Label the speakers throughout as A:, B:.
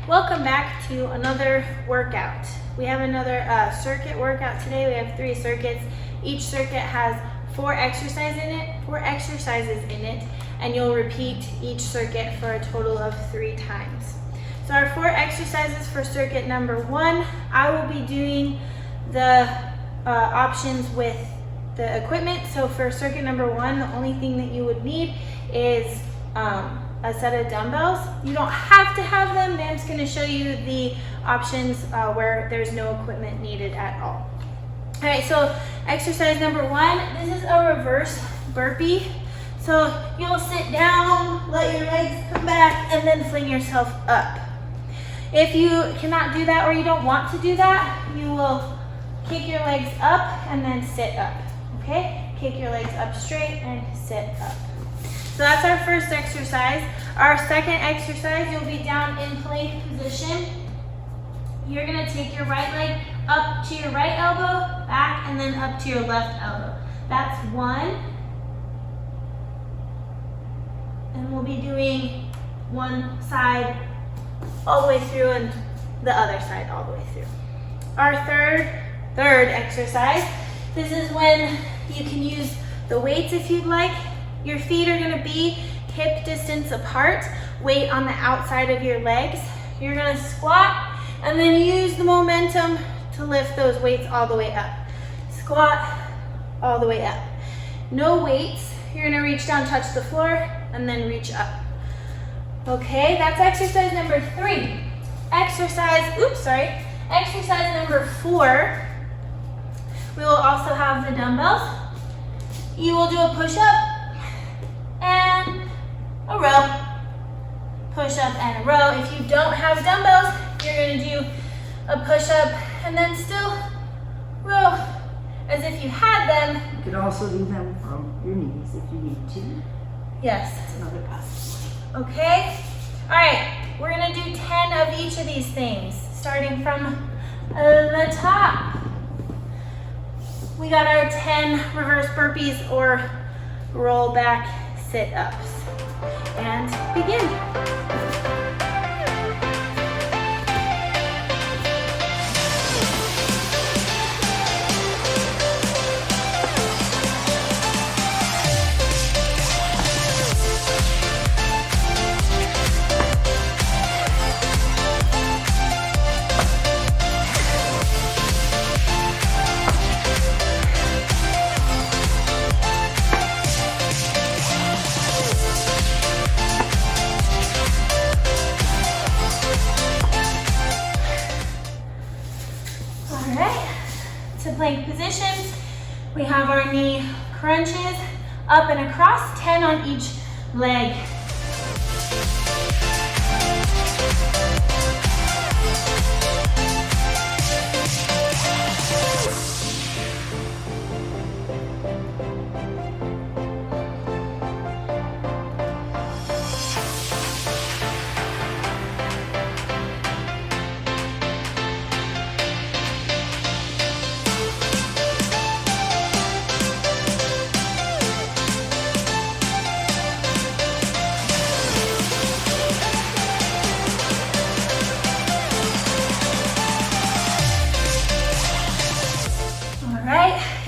A: Welcome back to another workout. We have another circuit workout today. We have 3 circuits. Each circuit has 4 exercises in it, and you'll repeat each circuit for a total of 3 times. So our 4 exercises for circuit number 1, I will be doing the options with the equipment. So for circuit number 1, the only thing that you would need is a set of dumbbells. You don't have to have them. Dan's going to show you the options where there's no equipment needed at all. All right, so exercise number 1, this is a reverse burpee. So you'll sit down, let your legs come back, and then fling yourself up. If you cannot do that or you don't want to do that, you will kick your legs up and then sit up, okay? Kick your legs up straight and sit up. So that's our first exercise. Our second exercise, you'll be down in plank position. You're gonna take your right leg up to your right elbow, back, and then up to your left elbow. That's 1. And we'll be doing one side all the way through and the other side all the way through. Our third exercise, this is when you can use the weights if you'd like. Your feet are gonna be hip distance apart, weight on the outside of your legs. You're gonna squat and then use the momentum to lift those weights all the way up. Squat all the way up. No weights, you're gonna reach down, touch the floor, and then reach up. Okay, that's exercise number 3. Exercise number 4, we will also have the dumbbells. You will do a push-up and a row. Push-up and a row. If you don't have dumbbells, you're gonna do a push-up and then still row as if you had them.
B: You could also do them from your knees if you need to.
A: Yes.
B: That's another possibility.
A: Okay? All right, we're gonna do 10 of each of these things, starting from the top. We got our 10 reverse burpees or roll back sit-ups. And begin. Plank position. We have our knee crunches up and across, 10 on each leg.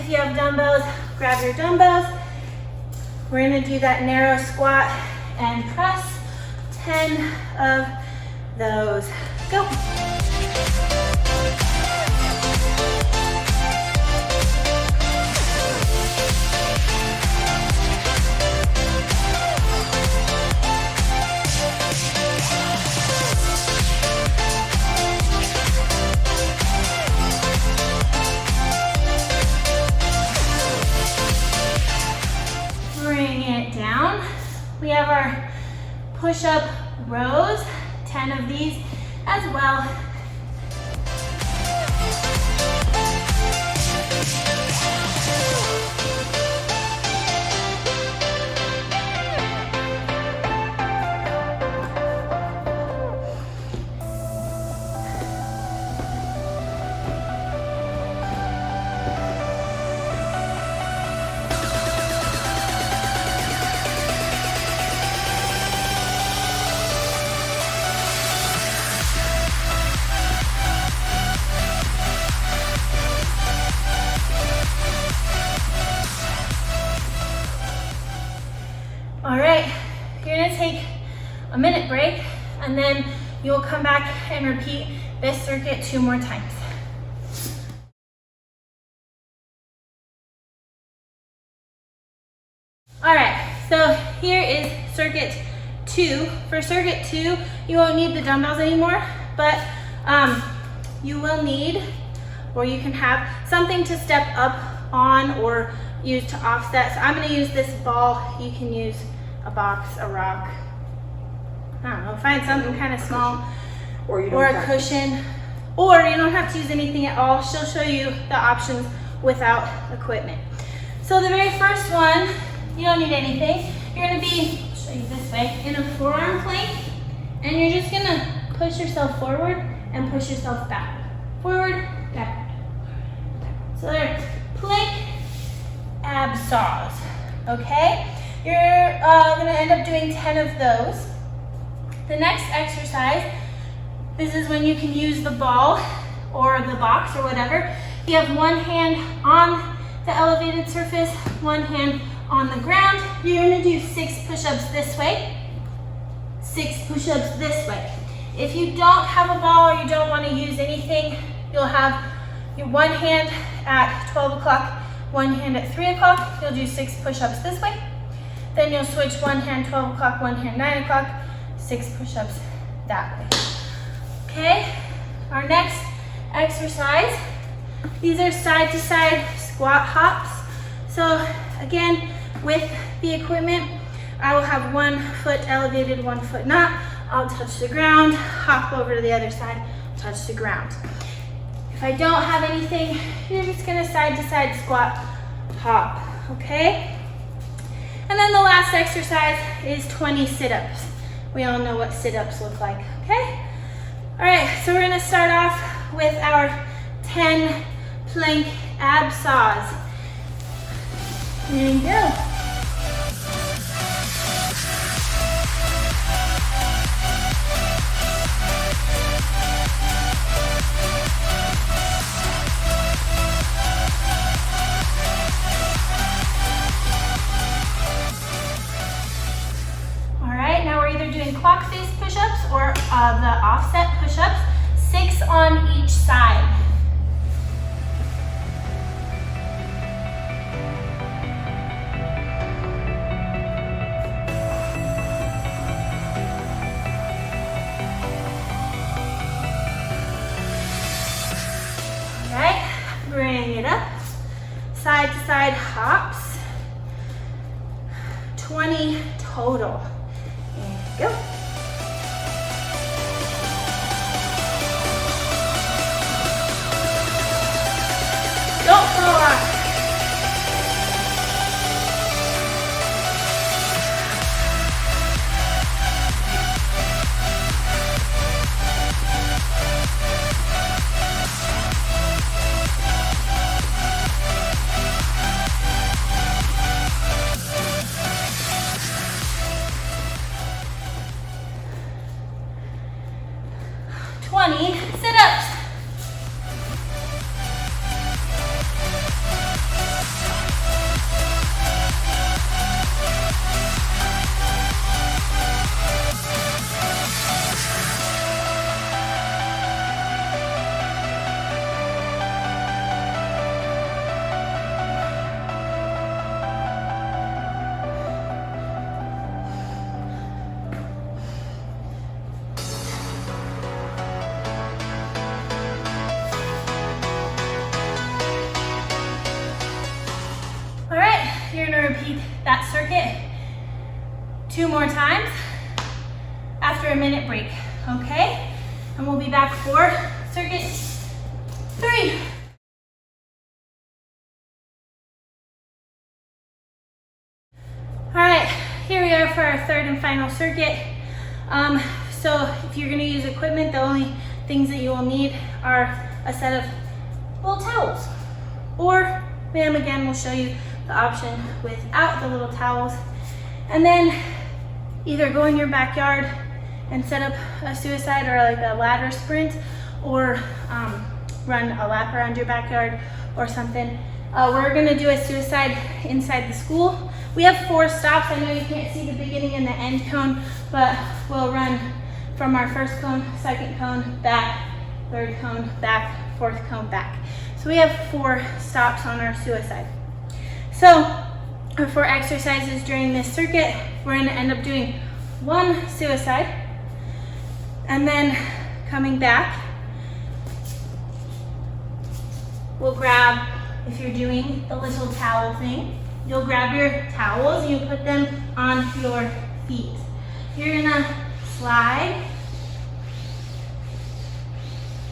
A: If you have dumbbells, grab your dumbbells. We're gonna do that narrow squat and press, 10 of those. Go. We have our push-up rows, 10 of these as well. and then you'll come back and repeat this circuit 2 more times. All right, so here is circuit 2. For circuit 2, you won't need the dumbbells anymore, but you will need, or you can have something to step up on or use to offset. So I'm gonna use this ball. You can use a box, a rock, I don't know, find something kind of small, or a cushion, or you don't have to use anything at all. She'll show you the options without equipment. So the very first one, you don't need anything. You're gonna be, I'll show you this way, in a forearm plank, and you're just gonna push yourself forward and push yourself back. Forward, backward. So they're plank ab saws, okay? You're gonna end up doing 10 of those. The next exercise, this is when you can use the ball or the box or whatever. You have one hand on the elevated surface, one hand on the ground. You're gonna do 6 push-ups this way, 6 push-ups this way. If you don't have a ball or you don't wanna use anything, you'll have your one hand at 12 o'clock, one hand at 3 o'clock. You'll do 6 push-ups this way. Then you'll switch one hand 12 o'clock, one hand 9 o'clock, 6 push-ups that way. Okay, our next exercise, these are side to side squat hops. So again, with the equipment, I will have one foot elevated, one foot not. I'll touch the ground, hop over to the other side, touch the ground. If I don't have anything, you're just gonna side to side squat hop, okay? And then the last exercise is 20 sit-ups. We all know what sit-ups look like, okay? All right, so we're gonna start off with our 10 plank ab saws. There you go. Clock face push-ups or the offset push-ups, 6 on each side. All right, bring it up, side to side hops, 20 total. And go. Don't fall off. Sit-ups. You're gonna repeat that circuit 2 more times after a minute break, okay? And we'll be back for circuit 3. All right, here we are for our 3rd and final circuit. So if you're gonna use equipment, the only things that you will need are a set of little towels. Or Ma'am again will show you the option without the little towels. And then either go in your backyard and set up a suicide or like a ladder sprint, or run a lap around your backyard or something. We're gonna do a suicide inside the school. We have 4 stops. I know you can't see the beginning and the end cone, but we'll run from our first cone, second cone, back, third cone, back, fourth cone, back. So we have 4 stops on our suicide. So our 4 exercises during this circuit, we're gonna end up doing 1 suicide, and then coming back, we'll grab, if you're doing the little towel thing, you'll grab your towels and you put them on your feet. You're gonna slide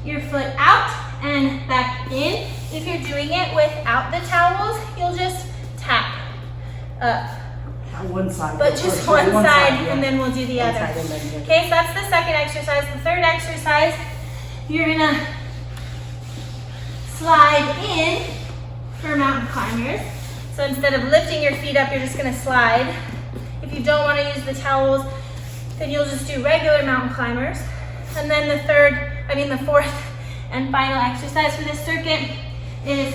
A: your foot out and back in. If you're doing it without the towels, you'll just tap up.
B: One side.
A: But just one side,
B: yeah.
A: and then we'll do the
B: One
A: other.
B: side and then the other.
A: Okay, so that's the second exercise. The third exercise, you're gonna slide in for mountain climbers. So instead of lifting your feet up, you're just gonna slide. If you don't wanna use the towels, then you'll just do regular mountain climbers. And then the fourth and final exercise for this circuit is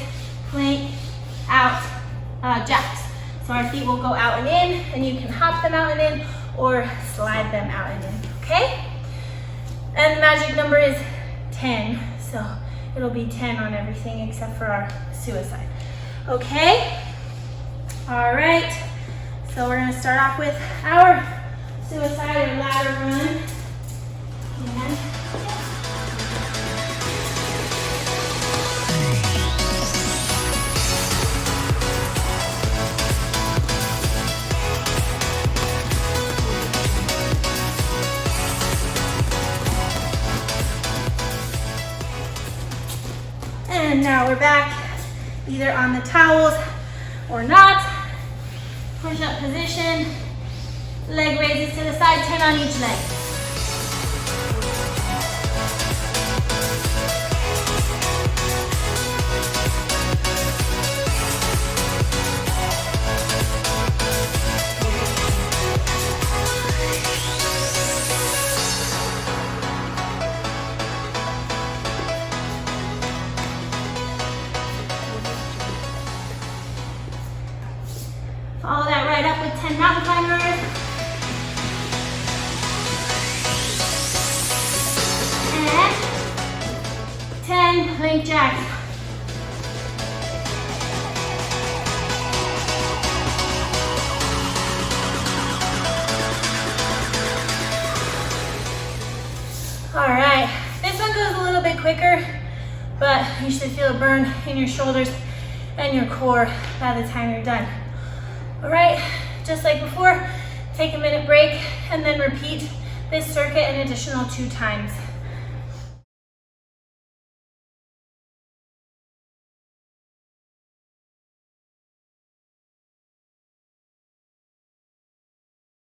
A: plank out jacks. So our feet will go out and in, and you can hop them out and in or slide them out and in, okay? And the magic number is 10, so it'll be 10 on everything except for our suicide. Okay? All right, so we're gonna start off with our suicide or ladder run. And now we're back, either on the towels or not. Push-up position, leg raises to the side, 10 on each leg. Follow that right up with 10 mountain climbers. And 10 plank jacks. All right, this one goes a little bit quicker, but you should feel a burn in your shoulders and your core by the time you're done. All right, just like before, take a minute break and then repeat this circuit an additional 2 times.